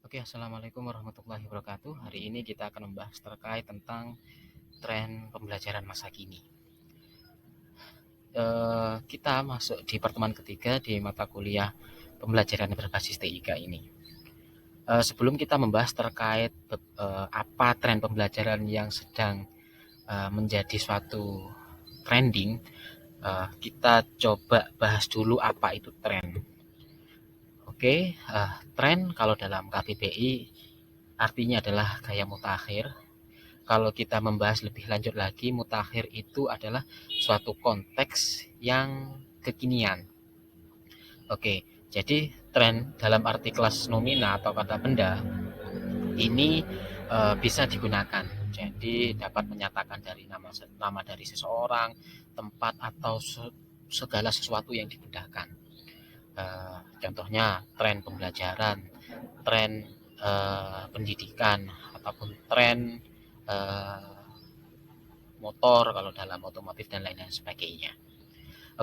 Oke, assalamualaikum warahmatullahi wabarakatuh. Hari ini kita akan membahas terkait tentang tren pembelajaran masa kini. Kita masuk di pertemuan ketiga di mata kuliah pembelajaran berbasis TIK ini. Sebelum kita membahas terkait apa tren pembelajaran yang sedang menjadi suatu trending, kita coba bahas dulu apa itu tren. Oke, tren kalau dalam KBBI artinya adalah gaya mutakhir. Kalau kita membahas lebih lanjut lagi, mutakhir itu adalah suatu konteks yang kekinian. Oke, jadi tren dalam arti kelas nomina atau kata benda ini bisa digunakan. Jadi dapat menyatakan dari nama dari seseorang, tempat atau segala sesuatu yang digunakan. Contohnya tren pembelajaran, tren pendidikan, ataupun tren eh, motor kalau dalam otomotif dan lain-lain sebagainya.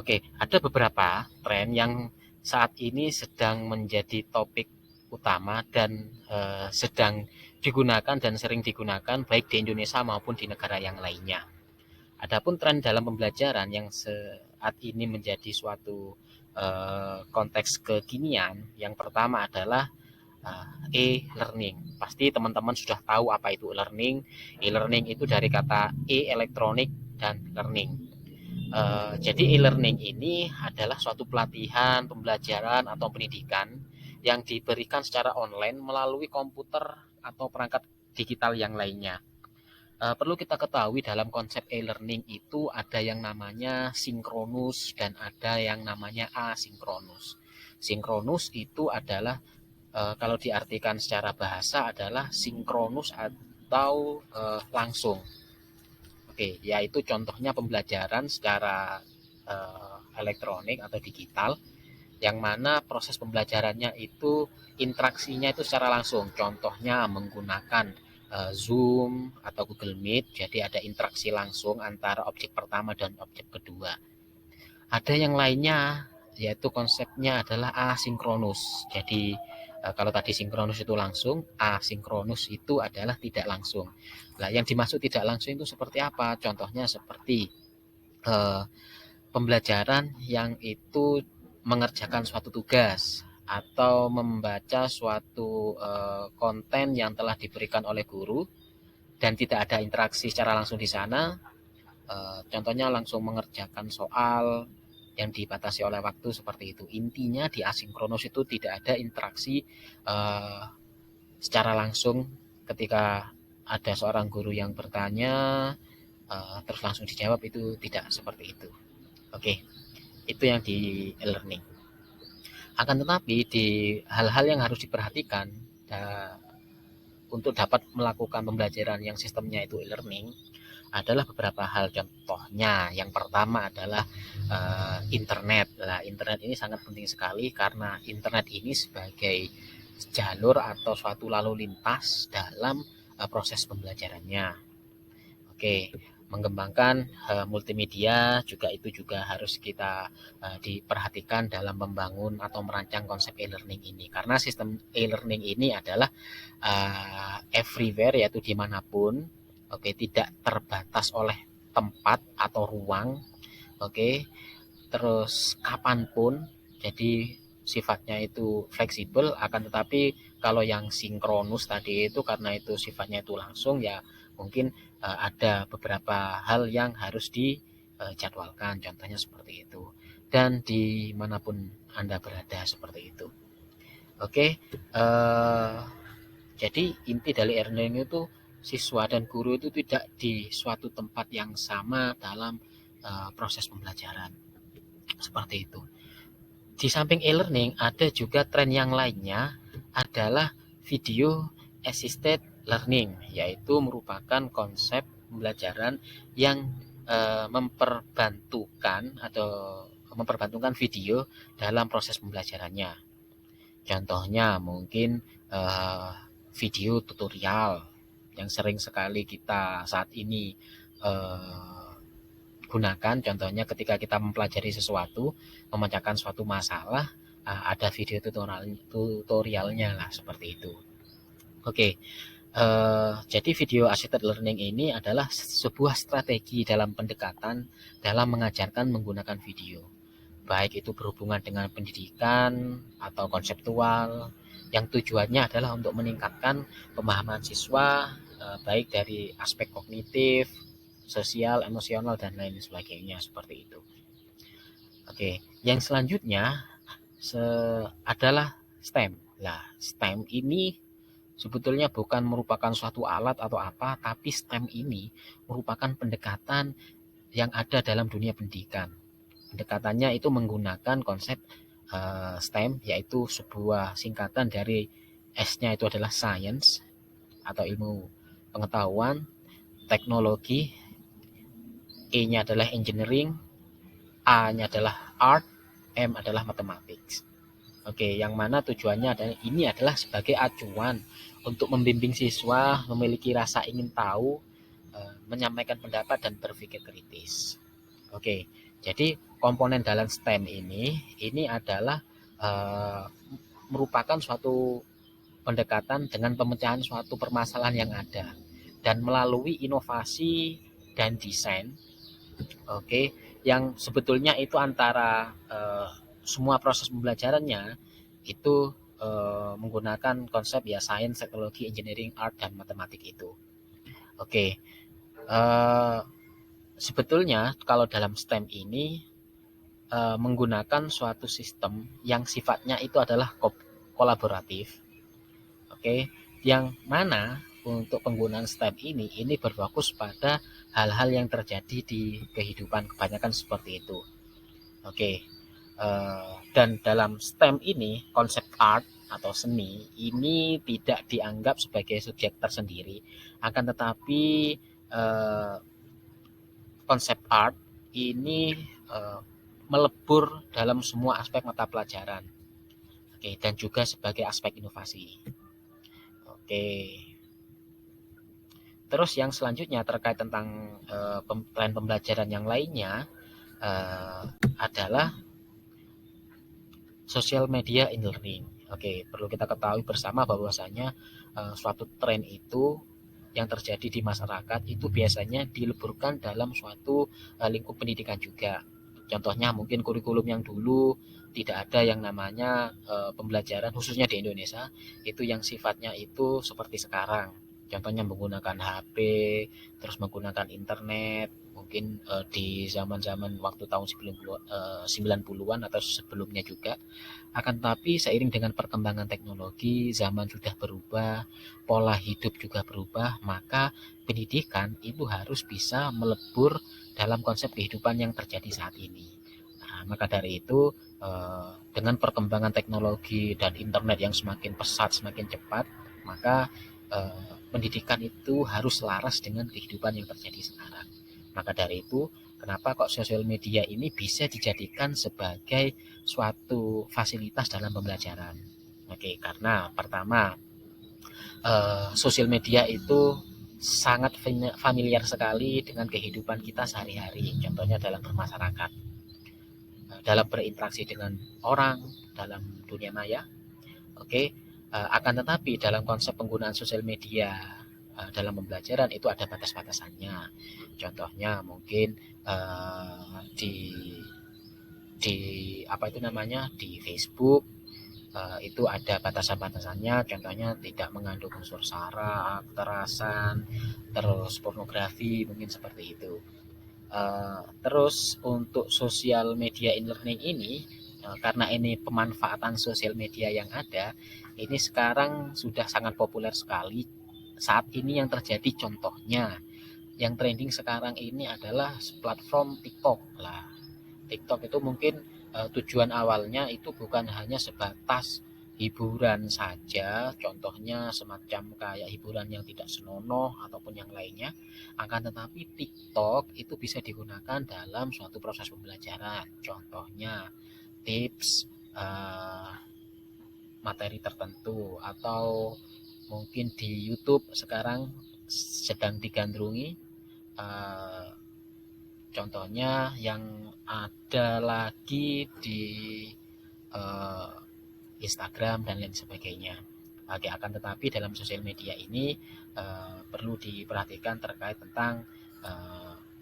Oke, ada beberapa tren yang saat ini sedang menjadi topik utama dan sedang digunakan dan sering digunakan baik di Indonesia maupun di negara yang lainnya. Adapun tren dalam pembelajaran yang saat ini menjadi suatu konteks kekinian, yang pertama adalah e-learning. Pasti teman-teman sudah tahu apa itu e-learning. E-learning itu dari kata elektronik dan learning. Jadi e-learning ini adalah suatu pelatihan, pembelajaran atau pendidikan yang diberikan secara online melalui komputer atau perangkat digital yang lainnya. Perlu kita ketahui dalam konsep e-learning itu ada yang namanya sinkronus dan ada yang namanya asinkronus. Sinkronus itu adalah kalau diartikan secara bahasa adalah sinkronus atau langsung. Oke, yaitu contohnya pembelajaran secara elektronik atau digital, yang mana proses pembelajarannya itu interaksinya itu secara langsung. Contohnya menggunakan Zoom atau Google Meet, jadi ada interaksi langsung antara objek pertama dan objek kedua. Ada yang lainnya, yaitu konsepnya adalah asinkronus. Jadi kalau tadi sinkronus itu langsung, asinkronus itu adalah tidak langsung. Nah, yang dimaksud tidak langsung itu seperti apa? Contohnya seperti eh, pembelajaran yang itu mengerjakan suatu tugas atau membaca suatu konten yang telah diberikan oleh guru dan tidak ada interaksi secara langsung di sana. Contohnya langsung mengerjakan soal yang dibatasi oleh waktu seperti itu. Intinya di asinkronus itu tidak ada interaksi uh, secara langsung ketika ada seorang guru yang bertanya terus langsung dijawab, itu tidak seperti itu. Oke, itu yang di e-learning. Akan tetapi di hal-hal yang harus diperhatikan untuk dapat melakukan pembelajaran yang sistemnya itu e-learning adalah beberapa hal. Contohnya yang pertama adalah internet. Nah, internet ini sangat penting sekali karena internet ini sebagai jalur atau suatu lalu lintas dalam proses pembelajarannya. Oke, mengembangkan multimedia juga itu juga harus kita diperhatikan dalam membangun atau merancang konsep e-learning ini. Karena sistem e-learning ini adalah everywhere, yaitu dimanapun. Oke, tidak terbatas oleh tempat atau ruang. Oke, terus kapanpun. Jadi sifatnya itu fleksibel, akan tetapi kalau yang sinkronus tadi itu karena itu sifatnya itu langsung, ya mungkin ada beberapa hal yang harus dijadwalkan, contohnya seperti itu, dan dimanapun Anda berada seperti itu. Oke, jadi inti dari e-learning itu siswa dan guru itu tidak di suatu tempat yang sama dalam proses pembelajaran seperti itu. Di samping e-learning ada juga tren yang lainnya adalah video assisted learning, yaitu merupakan konsep pembelajaran yang memperbantukan video dalam proses pembelajarannya. Contohnya mungkin eh, video tutorial yang sering sekali kita saat ini eh, gunakan. Contohnya ketika kita mempelajari sesuatu, memecahkan suatu masalah, ada video tutorialnya lah seperti itu. Oke, jadi video assisted learning ini adalah sebuah strategi dalam pendekatan dalam mengajarkan menggunakan video. Baik itu berhubungan dengan pendidikan atau konseptual, yang tujuannya adalah untuk meningkatkan pemahaman siswa, baik dari aspek kognitif, sosial, emosional, dan lain sebagainya seperti itu. Oke, yang selanjutnya adalah STEM. Nah, STEM ini sebetulnya bukan merupakan suatu alat atau apa, tapi STEM ini merupakan pendekatan yang ada dalam dunia pendidikan. Pendekatannya itu menggunakan konsep STEM, yaitu sebuah singkatan dari S-nya itu adalah science atau ilmu pengetahuan, teknologi, E-nya adalah engineering, A-nya adalah art, M adalah mathematics. Oke, yang mana tujuannya adalah ini adalah sebagai acuan untuk membimbing siswa memiliki rasa ingin tahu, menyampaikan pendapat dan berpikir kritis. Oke, jadi komponen dalam STEM ini adalah eh, merupakan suatu pendekatan dengan pemecahan suatu permasalahan yang ada dan melalui inovasi dan desain. Oke, yang sebetulnya itu antara semua proses pembelajarannya itu menggunakan konsep ya sains, teknologi, engineering, art, dan matematik itu. Oke, eh, sebetulnya kalau dalam STEM ini menggunakan suatu sistem yang sifatnya itu adalah kolaboratif. Oke, yang mana untuk penggunaan STEM ini berfokus pada hal-hal yang terjadi di kehidupan kebanyakan seperti itu. Oke, dan dalam STEM ini konsep art atau seni ini tidak dianggap sebagai subjek tersendiri, akan tetapi eh, konsep art ini eh, melebur dalam semua aspek mata pelajaran. Oke, dan juga sebagai aspek inovasi. Oke, terus yang selanjutnya terkait tentang tren pembelajaran yang lainnya eh, adalah social media in learning. Oke, perlu kita ketahui bersama bahwasanya suatu tren itu yang terjadi di masyarakat itu biasanya dileburkan dalam suatu lingkup pendidikan juga. Contohnya mungkin kurikulum yang dulu tidak ada yang namanya pembelajaran khususnya di Indonesia itu yang sifatnya itu seperti sekarang. Contohnya menggunakan HP, terus menggunakan internet, mungkin di zaman-zaman waktu tahun 90-an atau sebelumnya juga. Akan tetapi seiring dengan perkembangan teknologi, zaman sudah berubah, pola hidup juga berubah, maka pendidikan itu harus bisa melebur dalam konsep kehidupan yang terjadi saat ini. Nah, maka dari itu dengan perkembangan teknologi dan internet yang semakin pesat, semakin cepat, maka pendidikan itu harus selaras dengan kehidupan yang terjadi sekarang. Maka dari itu, kenapa kok sosial media ini bisa dijadikan sebagai suatu fasilitas dalam pembelajaran? Oke, karena pertama, sosial media itu sangat familiar sekali dengan kehidupan kita sehari-hari. Contohnya dalam bermasyarakat, dalam berinteraksi dengan orang, dalam dunia maya. Oke, akan tetapi dalam konsep penggunaan sosial media dalam pembelajaran itu ada batas-batasannya. Contohnya mungkin di di apa itu namanya di Facebook itu ada batasan-batasannya. Contohnya tidak mengandung unsur sara, kekerasan, terus pornografi mungkin seperti itu. Terus untuk social media e-learning ini karena ini pemanfaatan sosial media yang ada ini sekarang sudah sangat populer sekali saat ini yang terjadi contohnya yang trending sekarang ini adalah platform TikTok lah. TikTok itu mungkin tujuan awalnya itu bukan hanya sebatas hiburan saja, contohnya semacam kayak hiburan yang tidak senonoh ataupun yang lainnya. Akan tetapi TikTok itu bisa digunakan dalam suatu proses pembelajaran. Contohnya tips materi tertentu atau mungkin di YouTube sekarang sedang digandrungi eh, contohnya yang ada lagi di eh, Instagram dan lain sebagainya. Oke, akan tetapi dalam sosial media ini perlu diperhatikan terkait tentang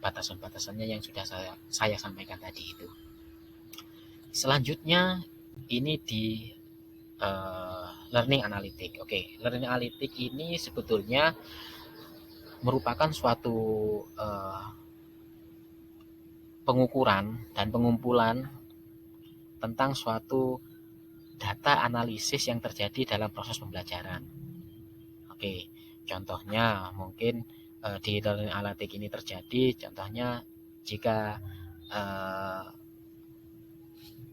batasan-batasannya yang sudah saya sampaikan tadi itu. Selanjutnya ini di learning analytic. Oke, learning analytic ini sebetulnya merupakan suatu pengukuran dan pengumpulan tentang suatu data analisis yang terjadi dalam proses pembelajaran. Oke, contohnya mungkin di learning analytic ini terjadi, contohnya jika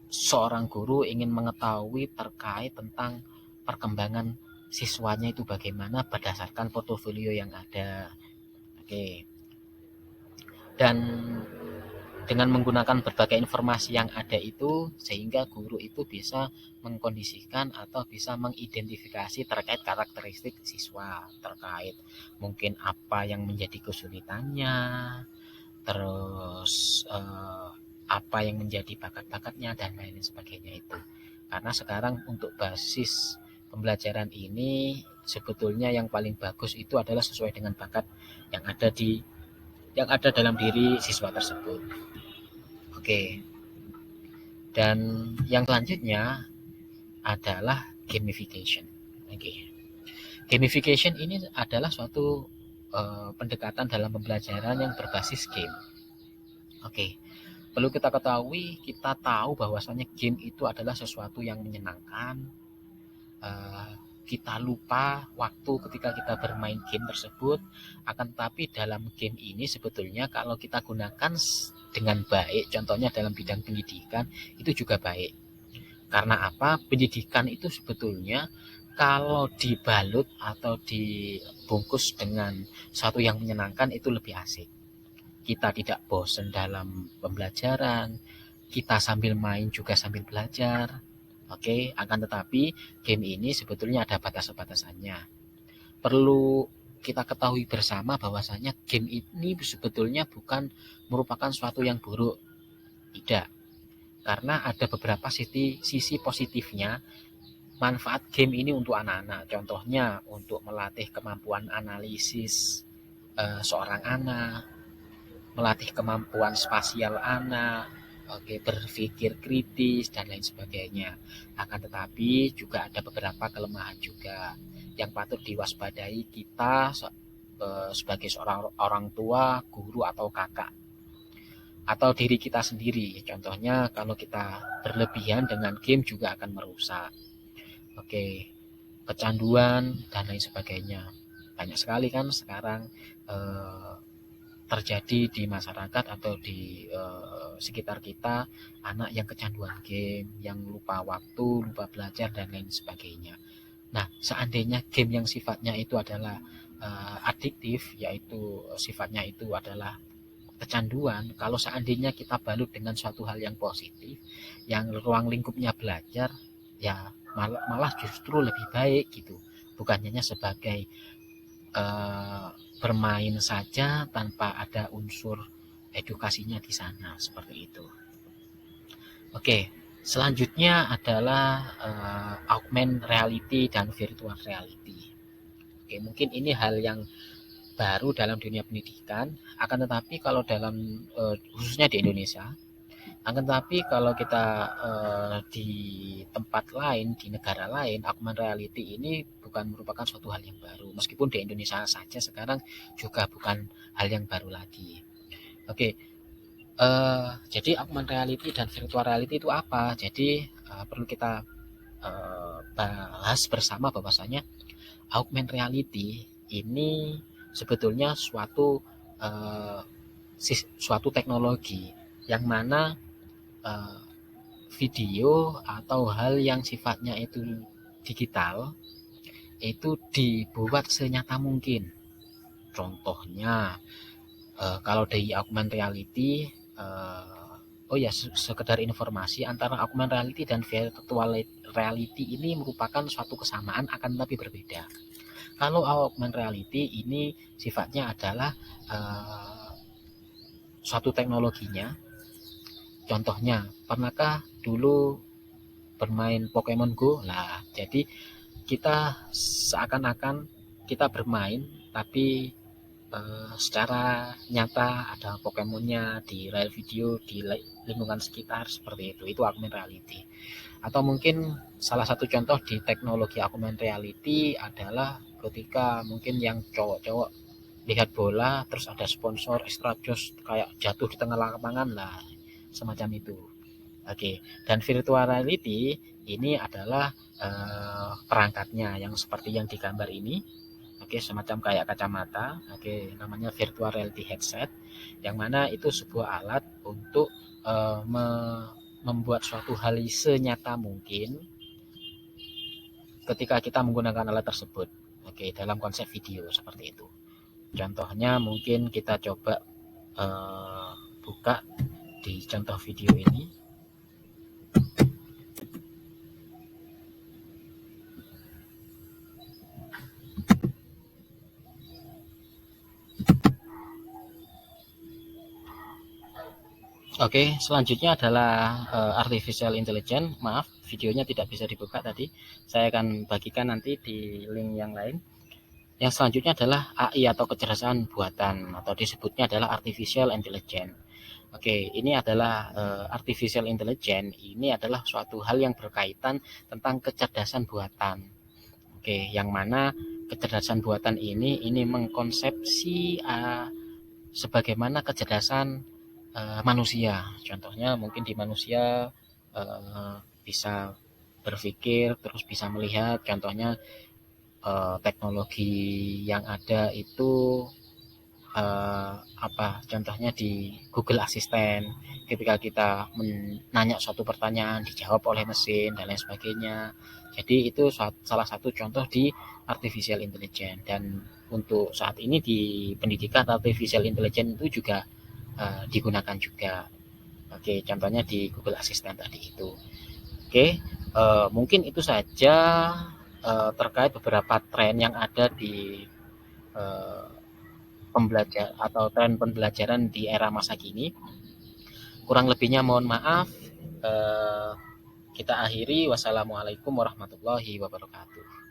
seorang guru ingin mengetahui terkait tentang perkembangan siswanya itu bagaimana berdasarkan portofolio yang ada. Oke. Dan dengan menggunakan berbagai informasi yang ada itu, sehingga guru itu bisa mengkondisikan atau bisa mengidentifikasi terkait karakteristik siswa, terkait mungkin apa yang menjadi kesulitannya, terus apa yang menjadi bakat-bakatnya dan lain sebagainya itu. Karena sekarang untuk basis pembelajaran ini sebetulnya yang paling bagus itu adalah sesuai dengan bakat yang ada dalam diri siswa tersebut. Oke. Dan yang selanjutnya adalah gamification. Oke. Gamification ini adalah suatu pendekatan dalam pembelajaran yang berbasis game. Oke. Perlu kita ketahui, kita tahu bahwasanya game itu adalah sesuatu yang menyenangkan. Kita lupa waktu ketika kita bermain game tersebut, akan tetapi dalam game ini sebetulnya kalau kita gunakan dengan baik, contohnya dalam bidang pendidikan, itu juga baik. Karena apa? Pendidikan itu sebetulnya kalau dibalut atau dibungkus dengan sesuatu yang menyenangkan itu lebih asik. Kita tidak bosan dalam pembelajaran, kita sambil main juga sambil belajar. Oke, akan tetapi game ini sebetulnya ada batas-batasannya. Perlu kita ketahui bersama bahwasanya game ini sebetulnya bukan merupakan suatu yang buruk. Tidak. Karena ada beberapa sisi positifnya manfaat game ini untuk anak-anak. Contohnya untuk melatih kemampuan analisis seorang anak, melatih kemampuan spasial anak, oke, berpikir kritis dan lain sebagainya. Akan tetapi juga ada beberapa kelemahan juga yang patut diwaspadai kita sebagai seorang orang tua, guru atau kakak atau diri kita sendiri. Contohnya kalau kita berlebihan dengan game juga akan merusak. Oke, kecanduan dan lain sebagainya. Banyak sekali kan sekarang terjadi di masyarakat atau di sekitar kita anak yang kecanduan game, yang lupa waktu, lupa belajar dan lain sebagainya. Nah, seandainya game yang sifatnya itu adalah adiktif, yaitu sifatnya itu adalah kecanduan, kalau seandainya kita balut dengan suatu hal yang positif, yang ruang lingkupnya belajar, ya malah justru lebih baik gitu. Bukan hanya sebagai bermain saja tanpa ada unsur edukasinya di sana, seperti itu. Oke, selanjutnya adalah augmented reality dan virtual reality. Oke, mungkin ini hal yang baru dalam dunia pendidikan, akan tetapi kalau dalam khususnya di Indonesia, akan tetapi kalau kita di tempat lain, di negara lain, augmented reality ini bukan merupakan suatu hal yang baru. Meskipun di Indonesia saja sekarang juga bukan hal yang baru lagi. Oke, jadi augmented reality dan virtual reality itu apa? Jadi perlu kita bahas bersama bahwasanya augmented reality ini sebetulnya suatu teknologi yang mana video atau hal yang sifatnya itu digital itu dibuat senyata mungkin. Contohnya kalau dari augmented reality, oh ya sekedar informasi, antara augmented reality dan virtual reality ini merupakan suatu kesamaan akan tapi berbeda. Kalau augmented reality ini sifatnya adalah suatu teknologinya. Contohnya, pernahkah dulu bermain Pokemon Go? Nah, jadi kita seakan-akan kita bermain, tapi secara nyata ada Pokemonnya di real video di lingkungan sekitar seperti itu augmented reality. Atau mungkin salah satu contoh di teknologi augmented reality adalah ketika mungkin yang cowok-cowok lihat bola terus ada sponsor extra jos kayak jatuh di tengah lapangan lah, semacam itu. Oke, dan virtual reality ini adalah perangkatnya yang seperti yang digambar ini. Oke, semacam kayak kacamata. Oke, namanya virtual reality headset, yang mana itu sebuah alat untuk membuat suatu hal senyata mungkin ketika kita menggunakan alat tersebut. Oke, dalam konsep video seperti itu. Contohnya mungkin kita coba buka di contoh video ini. Oke, selanjutnya adalah artificial intelligence. Maaf, videonya tidak bisa dibuka tadi. Saya akan bagikan nanti di link yang lain. Yang selanjutnya adalah AI atau kecerdasan buatan, atau disebutnya adalah artificial intelligence. Oke, ini adalah artificial intelligence. Ini adalah suatu hal yang berkaitan tentang kecerdasan buatan. Oke, yang mana kecerdasan buatan ini mengkonsepsi sebagaimana kecerdasan manusia. Contohnya mungkin di manusia bisa berpikir terus bisa melihat. Contohnya teknologi yang ada itu contohnya di Google Assistant, ketika kita menanya suatu pertanyaan dijawab oleh mesin dan lain sebagainya. Jadi itu salah satu contoh di artificial intelligence, dan untuk saat ini di pendidikan artificial intelligence itu juga digunakan juga. Oke, contohnya di Google Assistant tadi itu. Oke, mungkin itu saja terkait beberapa tren yang ada di pembelajar atau tren pembelajaran di era masa kini. Kurang lebihnya mohon maaf. Kita akhiri. Wassalamualaikum warahmatullahi wabarakatuh.